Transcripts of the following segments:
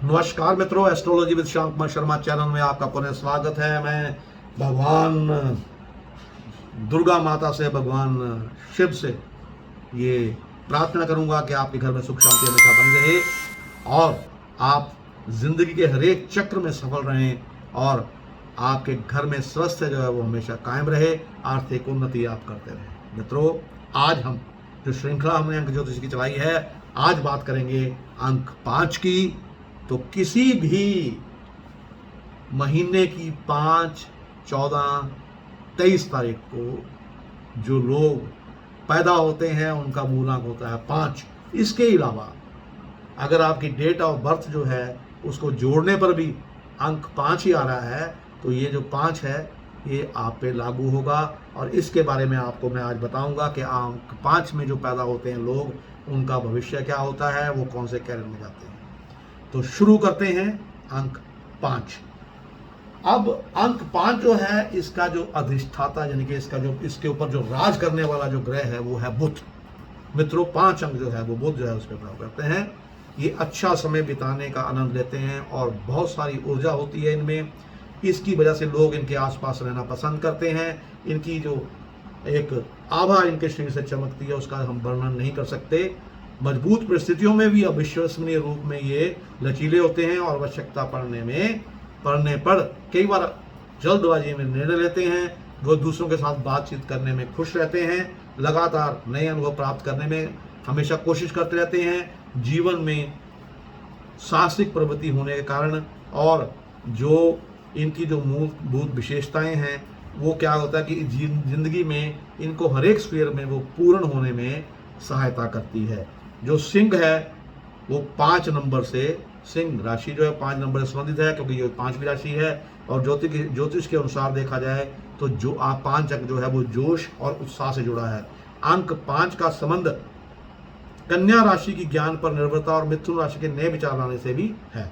नमस्कार मित्रों, astrology with Shyam Kumar Sharma channel में आपका पुनः स्वागत है। मैं भगवान दुर्गा माता से, भगवान शिव से ये प्रार्थना करूंगा कि आपके घर में सुख शांति हमेशा बनी रहे और आप जिंदगी के हर एक चक्र में सफल रहें और आपके घर में स्वास्थ्य जो है वो हमेशा कायम रहे, आर्थिक उन्नति आप करते रहें। मित्रों, आज हम जो श्रृंखला हमने अंक ज्योतिष की चलाई है, आज बात करेंगे अंक 5 की। तो किसी भी महीने की 5, 14, 23 तारीख को जो लोग पैदा होते हैं उनका मूलांक होता है 5। इसके अलावा अगर आपकी डेट ऑफ बर्थ जो है उसको जोड़ने पर भी अंक 5 ही आ रहा है, तो ये जो 5 है ये आप पे लागू होगा और इसके बारे में आपको मैं आज बताऊंगा कि अंक 5 में जो पैदा होते हैं लोग, उनका भविष्य क्या होता है, वो कौन से कैरियर में जाते हैं। तो शुरू करते हैं अंक 5। अब अंक 5 जो है, इसका जो अधिष्ठाता यानी कि इसके ऊपर जो राज करने वाला जो ग्रह है वो है बुध। मित्रों, 5 अंक जो है वो बुध जो है उस पर प्रभाव करते हैं। ये अच्छा समय बिताने का आनंद लेते हैं और बहुत सारी ऊर्जा होती है इनमें। इसकी वजह से लोग इनके आसपास रहना पसंद करते हैं। इनकी जो एक आभा इनके शरीर से चमकती है उसका हम वर्णन नहीं कर सकते। मजबूत परिस्थितियों में भी अविश्वसनीय रूप में ये लचीले होते हैं और आवश्यकता पड़ने पर कई बार जल्दबाजी में निर्णय लेते हैं। वो दूसरों के साथ बातचीत करने में खुश रहते हैं, लगातार नए अनुभव प्राप्त करने में हमेशा कोशिश करते रहते हैं। जीवन में साहसिक प्रवृत्ति होने के कारण और जो इनकी जो मूलभूत विशेषताएं हैं वो क्या होता है कि जिंदगी में इनको हर एक स्फीयर में वो पूर्ण होने में सहायता करती है। जो सिंह है वो 5 नंबर से, सिंह राशि जो है 5 नंबर से संबंधित है, क्योंकि ये 5वीं राशि है और ज्योतिष के अनुसार देखा जाए तो जो 5 अंक जो है वो जोश और उत्साह से जुड़ा है। अंक 5 का संबंध कन्या राशि की ज्ञान पर निर्भरता और मिथुन राशि के नए विचार लाने से भी है।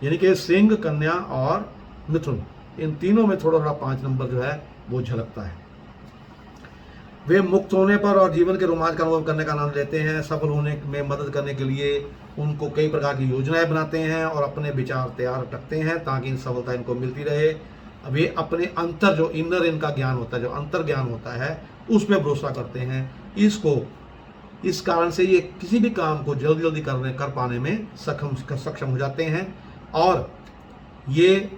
यानी कि सिंह, कन्या और मिथुन, इन तीनों में थोड़ा थोड़ा 5 नंबर जो है वो झलकता है। वे मुक्त होने पर और जीवन के रोमांच का अनुभव करने का आनंद लेते हैं। सफल होने में मदद करने के लिए उनको कई प्रकार की योजनाएं बनाते हैं और अपने विचार तैयार रखते हैं ताकि इन सफलता इनको मिलती रहे। वे अपने अंतर जो इनर इनका ज्ञान होता है, जो अंतर ज्ञान होता है, उस पर भरोसा करते हैं। इस कारण से ये किसी भी काम को जल्दी जल्दी कर पाने में सक्षम हो जाते हैं और ये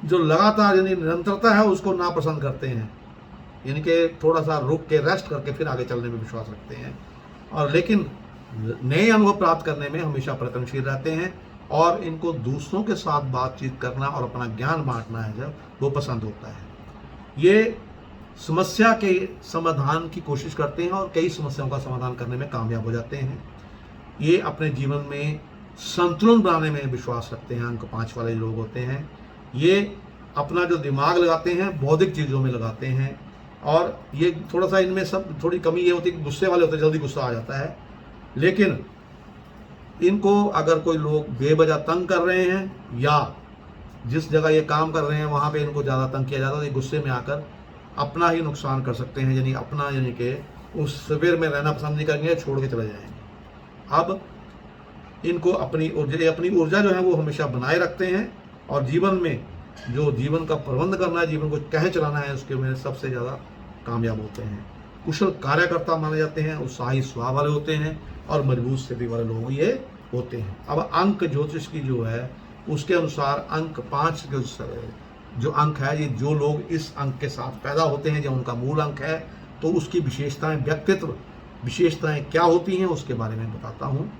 जो लगातार यानी निरंतरता है उसको नापसंद करते हैं। यानी कि थोड़ा सा रुक के रेस्ट करके फिर आगे चलने में विश्वास रखते हैं और लेकिन नए अनुभव प्राप्त करने में हमेशा प्रयत्नशील रहते हैं और इनको दूसरों के साथ बातचीत करना और अपना ज्ञान बांटना है जब, वो पसंद होता है। ये समस्या के समाधान की कोशिश करते हैं और कई समस्याओं का समाधान करने में कामयाब हो जाते हैं। ये अपने जीवन में संतुलन बनाने में विश्वास रखते हैं। अंक 5 वाले लोग होते हैं, ये अपना जो दिमाग लगाते हैं बौद्धिक चीज़ों में लगाते हैं और ये थोड़ा सा इनमें सब थोड़ी कमी ये होती है कि गुस्से वाले होते हैं, जल्दी गुस्सा आ जाता है। लेकिन इनको अगर कोई लोग बेवजह तंग कर रहे हैं या जिस जगह ये काम कर रहे हैं वहाँ पे इनको ज़्यादा तंग किया जाता है तो ये गुस्से में आकर अपना ही नुकसान कर सकते हैं। यानी कि उस शिविर में रहना पसंद नहीं करेंगे, छोड़ के चले जाएंगे। अब इनको अपनी ऊर्जा जो है वो हमेशा बनाए रखते हैं और जीवन में जो जीवन का प्रबंध करना है, जीवन को कैसे चलाना है, उसके में सबसे ज़्यादा कामयाब होते हैं। कुशल कार्यकर्ता माने जाते हैं, उत्साही स्वभाव वाले होते हैं और मजबूत स्थिति वाले लोग ये होते हैं। अब अंक ज्योतिष की जो है उसके अनुसार अंक 5 के जो अंक है, ये जो लोग इस अंक के साथ पैदा होते हैं, जो उनका मूल अंक है, तो उसकी विशेषताएं, व्यक्तित्व विशेषताएं क्या होती हैं उसके बारे में बताता हूँ।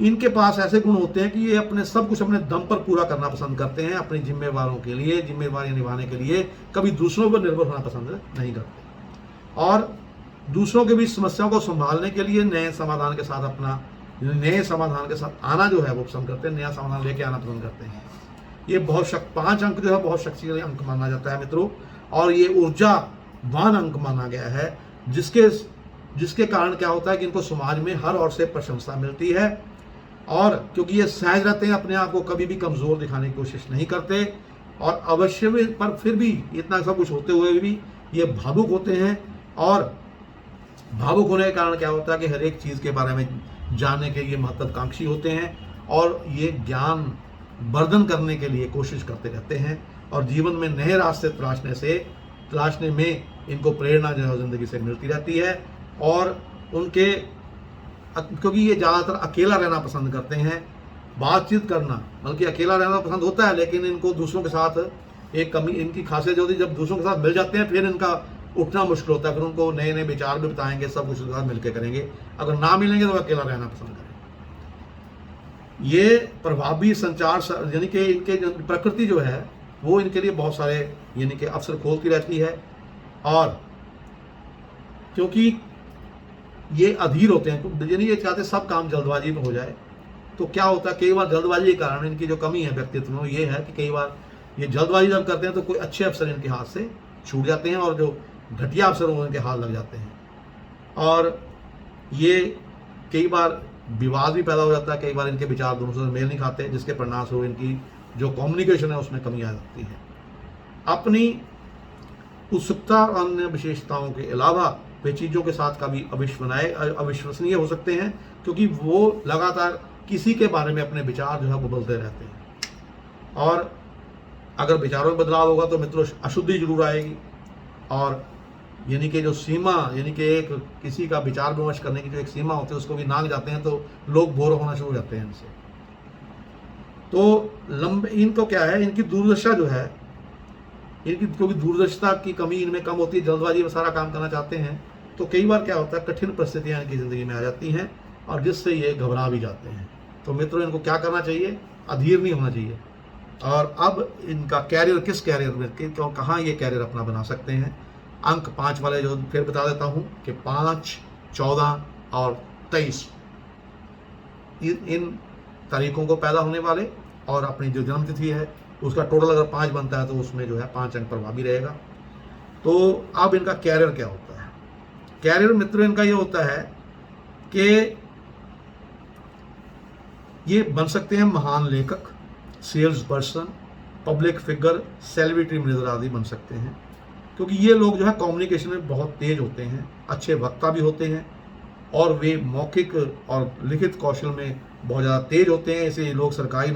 इनके पास ऐसे गुण होते हैं कि ये अपने सब कुछ अपने दम पर पूरा करना पसंद करते हैं। अपनी जिम्मेवारी निभाने के लिए कभी दूसरों पर निर्भर होना पसंद नहीं करते और दूसरों के बीच समस्याओं को संभालने के लिए नए समाधान के साथ आना जो है वो पसंद करते हैं, नया समाधान लेके आना पसंद करते हैं। ये 5 अंक जो है बहुत शक्तिशाली अंक माना जाता है मित्रों और ये ऊर्जावान अंक माना गया है, जिसके कारण क्या होता है कि इनको समाज में हर ओर से प्रशंसा मिलती है और क्योंकि ये सहज रहते हैं, अपने आप को कभी भी कमज़ोर दिखाने की कोशिश नहीं करते और अवश्य में पर फिर भी इतना सब कुछ होते हुए भी ये भावुक होते हैं और भावुक होने के कारण क्या होता है कि हर एक चीज़ के बारे में जानने के ये महत्वाकांक्षी होते हैं और ये ज्ञान वर्धन करने के लिए कोशिश करते रहते हैं और जीवन में नए रास्ते तलाशने में इनको प्रेरणा जो है ज़िंदगी से मिलती रहती है। और उनके क्योंकि ये ज़्यादातर अकेला रहना पसंद करते हैं, बातचीत करना बल्कि अकेला रहना पसंद होता है, लेकिन इनको दूसरों के साथ एक कमी इनकी खासियत जो होती है, जब दूसरों के साथ मिल जाते हैं फिर इनका उठना मुश्किल होता है, फिर उनको नए नए विचार भी बताएंगे, सब कुछ साथ मिलकर करेंगे। अगर ना मिलेंगे तो अकेला रहना पसंद करेंगे। ये प्रभावी संचार यानी कि इनके प्रकृति जो है वो इनके लिए बहुत सारे यानी कि अवसर खोलती रहती है। और क्योंकि ये अधीर होते हैं, यानी ये चाहते सब काम जल्दबाजी में हो जाए, तो क्या होता है कई बार जल्दबाजी के कारण इनकी जो कमी है व्यक्तित्व में ये है कि कई बार ये जल्दबाजी जब करते हैं तो कोई अच्छे अवसर इनके हाथ से छूट जाते हैं और जो घटिया अवसर वो इनके हाथ लग जाते हैं। और ये कई बार विवाद भी पैदा हो जाता है, कई बार इनके विचार दोनों से मेल नहीं खाते, जिसके परिणाम से इनकी जो कम्युनिकेशन है उसमें कमी आ जाती है। अपनी उत्सुकता और अन्य विशेषताओं के अलावा वे चीज़ों के साथ कभी अविश्वसनीय हो सकते हैं, क्योंकि वो लगातार किसी के बारे में अपने विचार जो है वो बदलते रहते हैं। और अगर विचारों में बदलाव होगा तो मित्रों अशुद्धि जरूर आएगी। और यानी कि जो सीमा यानी कि एक किसी का विचार विमर्श करने की जो एक सीमा होती है उसको भी नांग जाते हैं, तो लोग बोर होना शुरू हो जाते हैं इनसे। तो इनको क्या है, इनकी दूरदर्शिता जो है इनकी, क्योंकि दूरदर्शिता की कमी इनमें कम होती है, जल्दबाजी में सारा काम करना चाहते हैं, तो कई बार क्या होता है कठिन परिस्थितियां इनकी ज़िंदगी में आ जाती हैं और जिससे ये घबरा भी जाते हैं। तो मित्रों इनको क्या करना चाहिए, अधीर नहीं होना चाहिए। और अब इनका कैरियर, किस कैरियर में क्यों कहाँ ये कैरियर अपना बना सकते हैं। अंक 5 वाले जो फिर बता देता हूँ कि 5, 14 और 23 इन तारीखों को पैदा होने वाले और अपनी जो जन्म तिथि है उसका टोटल अगर 5 बनता है तो उसमें जो है 5 अंक प्रभावी रहेगा। तो अब इनका कैरियर क्या होता है। कैरियर मित्रों इनका ये होता है कि ये बन सकते हैं महान लेखक, sales person, public figure, celebrity manager आदि बन सकते हैं, क्योंकि ये लोग जो है कम्युनिकेशन में बहुत तेज होते हैं, अच्छे वक्ता भी होते हैं और वे मौखिक और लिखित कौशल में बहुत ज़्यादा तेज होते हैं। इसलिए लोग सरकारी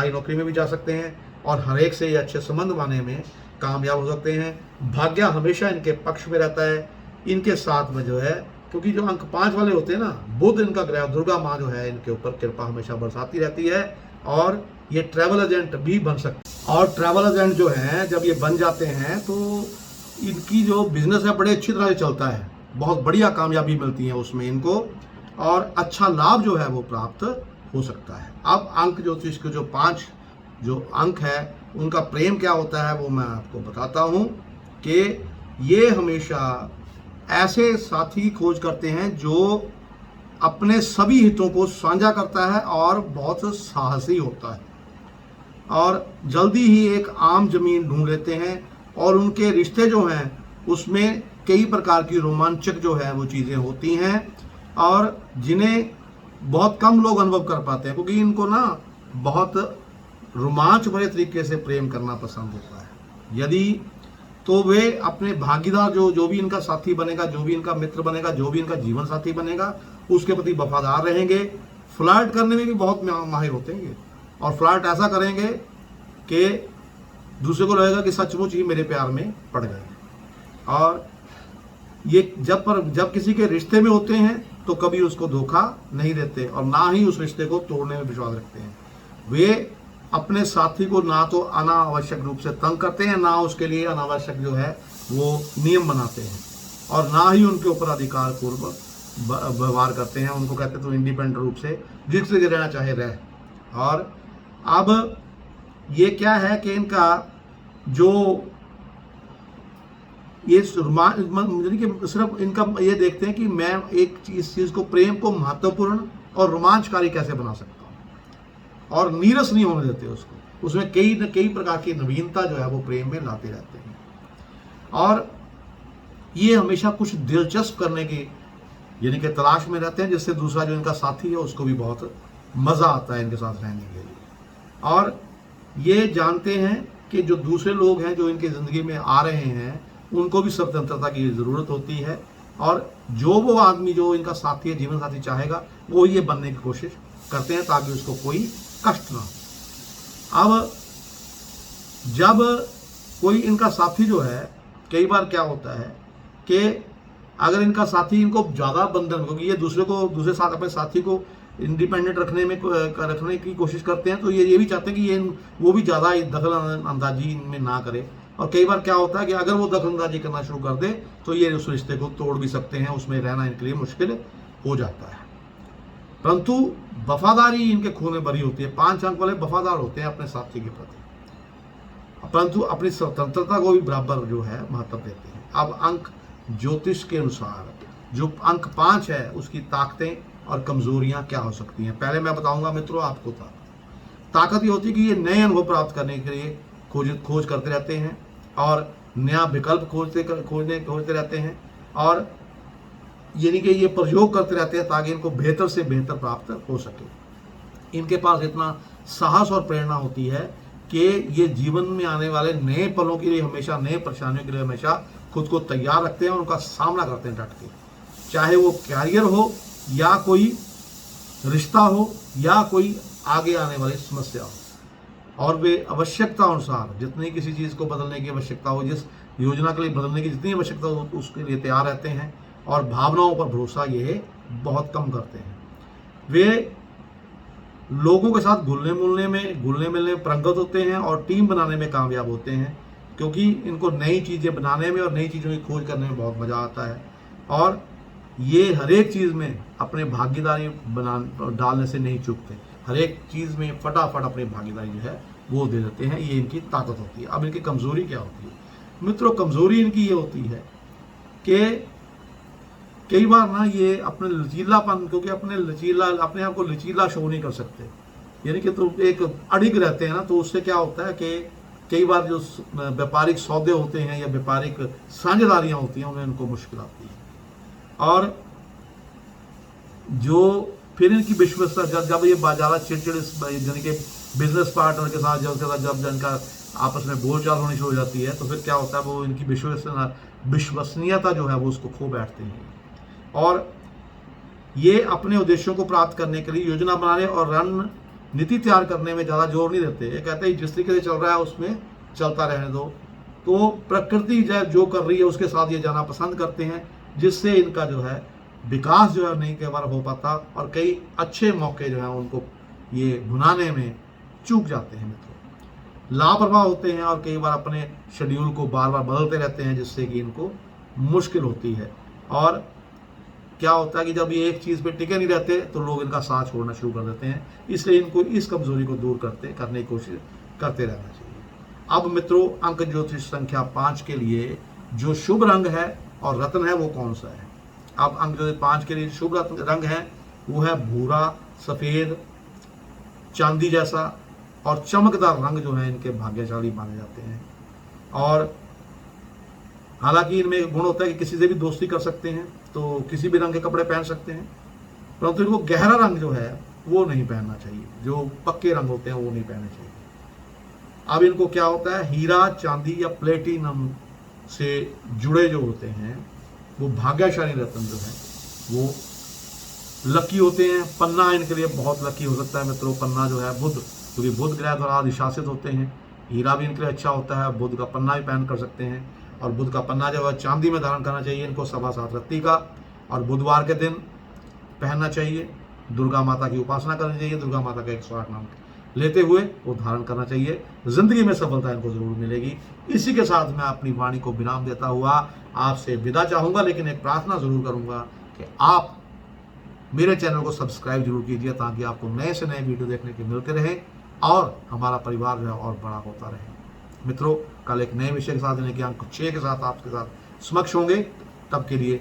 नौकरी में भी जा सकते हैं और हर एक से ये अच्छे संबंध बनाने में कामयाब हो सकते हैं। भाग्य हमेशा इनके पक्ष में रहता है इनके साथ में जो है, क्योंकि जो अंक 5 वाले होते हैं ना, बुध इनका ग्रह, दुर्गा माँ जो है इनके ऊपर कृपा हमेशा बरसाती रहती है और ये ट्रैवल एजेंट भी बन सकते हैं। और ट्रैवल एजेंट जो हैं जब ये बन जाते हैं तो इनकी जो बिजनेस है बड़े अच्छी तरह से चलता है, बहुत बढ़िया कामयाबी मिलती है उसमें इनको और अच्छा लाभ जो है वो प्राप्त हो सकता है। अब अंक ज्योतिष के जो 5 जो अंक है उनका प्रेम क्या होता है वो मैं आपको बताता हूँ कि ये हमेशा ऐसे साथी खोज करते हैं जो अपने सभी हितों को साझा करता है और बहुत साहसी होता है और जल्दी ही एक आम जमीन ढूंढ लेते हैं और उनके रिश्ते जो हैं उसमें कई प्रकार की रोमांचक जो है वो चीज़ें होती हैं और जिन्हें बहुत कम लोग अनुभव कर पाते हैं, क्योंकि इनको ना बहुत रोमांच भरे तरीके से प्रेम करना पसंद होता है। यदि तो वे अपने भागीदार जो भी इनका साथी बनेगा, जो भी इनका मित्र बनेगा, जो भी इनका जीवन साथी बनेगा, उसके प्रति वफादार रहेंगे। फ्लर्ट करने में भी बहुत माहिर होते हैं और फ्लर्ट ऐसा करेंगे कि दूसरे को लगेगा कि सचमुच ही मेरे प्यार में पड़ गए। और ये जब किसी के रिश्ते में होते हैं तो कभी उसको धोखा नहीं देते और ना ही उस रिश्ते को तोड़ने में विश्वास रखते हैं। वे अपने साथी को ना तो अनावश्यक रूप से तंग करते हैं, ना उसके लिए अनावश्यक जो है वो नियम बनाते हैं और ना ही उनके ऊपर अधिकार पूर्वक व्यवहार करते हैं। उनको कहते हैं तो इंडिपेंडेंट रूप से जिससे रहना चाहे रह। और अब ये क्या है कि इनका जो ये कि सिर्फ इनका ये देखते हैं कि मैं इस चीज़ को, प्रेम को महत्वपूर्ण और रोमांचकारी कैसे बना सकता हूँ और नीरस नहीं होने देते उसको। उसमें कई प्रकार की नवीनता जो है वो प्रेम में लाते रहते हैं और ये हमेशा कुछ दिलचस्प करने की यानी कि तलाश में रहते हैं, जिससे दूसरा जो इनका साथी है उसको भी बहुत मज़ा आता है इनके साथ रहने के लिए। और ये जानते हैं कि जो दूसरे लोग हैं जो इनकी ज़िंदगी में आ रहे हैं उनको भी स्वतंत्रता की ज़रूरत होती है और जो वो आदमी जो इनका साथी है, जीवन साथी चाहेगा, वो ये बनने की कोशिश करते हैं ताकि उसको कोई कष्ट ना हो। अब जब कोई इनका साथी जो है, कई बार क्या होता है कि अगर इनका साथी इनको ज़्यादा बंधन, क्योंकि ये दूसरे साथ अपने साथी को इंडिपेंडेंट रखने की कोशिश करते हैं, तो ये भी चाहते हैं कि ये वो भी ज़्यादा दखल अंदाजी इनमें ना करे। और कई बार क्या होता है कि अगर वो दखल अंदाजी करना शुरू कर दे तो ये उस रिश्ते को तोड़ भी सकते हैं, उसमें रहना इनके लिए मुश्किल हो जाता है। परंतु वफादारी इनके खून में भरी होती है। 5 अंक वाले वफादार होते हैं अपने साथी के प्रति, परंतु अपनी स्वतंत्रता को भी बराबर जो है महत्व देते हैं। अब अंक ज्योतिष के अनुसार जो अंक 5 है उसकी ताकतें और कमजोरियां क्या हो सकती हैं। पहले मैं बताऊंगा मित्रों आपको ताकत ये होती है कि ये नए अनुभव प्राप्त करने के लिए खोज करते रहते हैं और नया विकल्प खोजते रहते हैं, और यानी कि ये प्रयोग करते रहते हैं ताकि इनको बेहतर से बेहतर प्राप्त हो सके। इनके पास इतना साहस और प्रेरणा होती है कि ये जीवन में आने वाले नए पलों के लिए हमेशा, नए परेशानियों के लिए हमेशा खुद को तैयार रखते हैं और उनका सामना करते हैं डट के, चाहे वो कैरियर हो या कोई रिश्ता हो या कोई आगे आने वाली समस्या हो। और वे आवश्यकता अनुसार जितनी किसी चीज़ को बदलने की आवश्यकता हो, जिस योजना के लिए बदलने की जितनी आवश्यकता हो उसके लिए तैयार रहते हैं, और भावनाओं पर भरोसा ये बहुत कम करते हैं। वे लोगों के साथ घुलने मिलने में पारंगत होते हैं और टीम बनाने में कामयाब होते हैं, क्योंकि इनको नई चीज़ें बनाने में और नई चीज़ों की खोज करने में बहुत मज़ा आता है। और ये हर एक चीज़ में अपने भागीदारी डालने से नहीं चूकते, हर एक चीज़ में फटाफट अपनी भागीदारी जो है वो दे देते हैं। ये इनकी ताकत होती है। अब इनकी कमज़ोरी क्या होती है मित्रों? कमज़ोरी इनकी ये होती है कि कई बार ना ये अपने लचीलापन, क्योंकि अपने आप को लचीला शो नहीं कर सकते, यानी कि तो एक अड़िग रहते हैं ना, तो उससे क्या होता है कि कई बार जो व्यापारिक सौदे होते हैं या व्यापारिक साझेदारियां होती हैं उन्हें इनको मुश्किल आती है। और जो फिर इनकी विश्वसनीयता, जब ये ज़्यादा चिड़चिड़ यानी कि बिजनेस पार्टनर के साथ जब इनका आपस में बोलचाल होनी शुरू हो जाती है, तो फिर क्या होता है, वो इनकी विश्वसनीयता जो है वो उसको खो बैठते हैं। और ये अपने उद्देश्यों को प्राप्त करने के लिए योजना बनाने और रणनीति तैयार करने में ज़्यादा जोर नहीं देते। ये कहते हैं जिस तरीके से चल रहा है उसमें चलता रहने दो, तो प्रकृति जो कर रही है उसके साथ ये जाना पसंद करते हैं, जिससे इनका जो है विकास जो है नहीं कई बार हो पाता, और कई अच्छे मौके जो हैं उनको ये भुनाने में चूक जाते हैं मित्रों। लापरवाह होते हैं और कई बार अपने शेड्यूल को बार बार बदलते रहते हैं, जिससे कि इनको मुश्किल होती है। और क्या होता है कि जब ये एक चीज़ पे टिके नहीं रहते तो लोग इनका साथ छोड़ना शुरू कर देते हैं, इसलिए इनको इस कमजोरी को दूर करने की कोशिश करते रहना चाहिए। अब मित्रों, अंक ज्योतिष संख्या 5 के लिए जो शुभ रंग है और रत्न है वो कौन सा है? अब अंक ज्योतिष 5 के लिए शुभ रंग है वो है भूरा, सफ़ेद, चांदी जैसा और चमकदार रंग जो है इनके भाग्यशाली माने जाते हैं। और हालांकि इनमें गुण होता है कि किसी से भी दोस्ती कर सकते हैं, तो किसी भी रंग के कपड़े पहन सकते हैं, परंतु इनको गहरा रंग जो है वो नहीं पहनना चाहिए, जो पक्के रंग होते हैं वो नहीं पहनने चाहिए। अब इनको क्या होता है, हीरा, चांदी या प्लेटिनम से जुड़े जो होते हैं वो भाग्यशाली रत्न जो है वो लकी होते हैं। पन्ना इनके लिए बहुत लकी हो सकता है मित्रों। पन्ना जो है बुध, क्योंकि बुध ग्रह द्वारा अधिशासित होते हैं। हीरा भी इनके लिए अच्छा होता है, बुध का पन्ना भी पहन कर सकते हैं। और बुध का पन्ना जो है चांदी में धारण करना चाहिए इनको, 7.25 रत्ती का, और बुधवार के दिन पहनना चाहिए। दुर्गा माता की उपासना करनी चाहिए, दुर्गा माता का 108 नाम लेते हुए वो धारण करना चाहिए। जिंदगी में सफलता इनको जरूर मिलेगी। इसी के साथ मैं अपनी वाणी को विराम देता हुआ आपसे विदा चाहूँगा, लेकिन एक प्रार्थना जरूर करूँगा कि आप मेरे चैनल को सब्सक्राइब जरूर कीजिए, ताकि आपको नए से नए वीडियो देखने के मिलते रहे और हमारा परिवार जो है और बड़ा होता रहे। मित्रों, कल एक नए विषय के साथ, यानी कि अंक 6 के साथ आपके साथ समक्ष होंगे। तब के लिए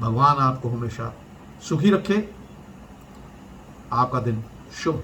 भगवान आपको हमेशा सुखी रखे। आपका दिन शुभ।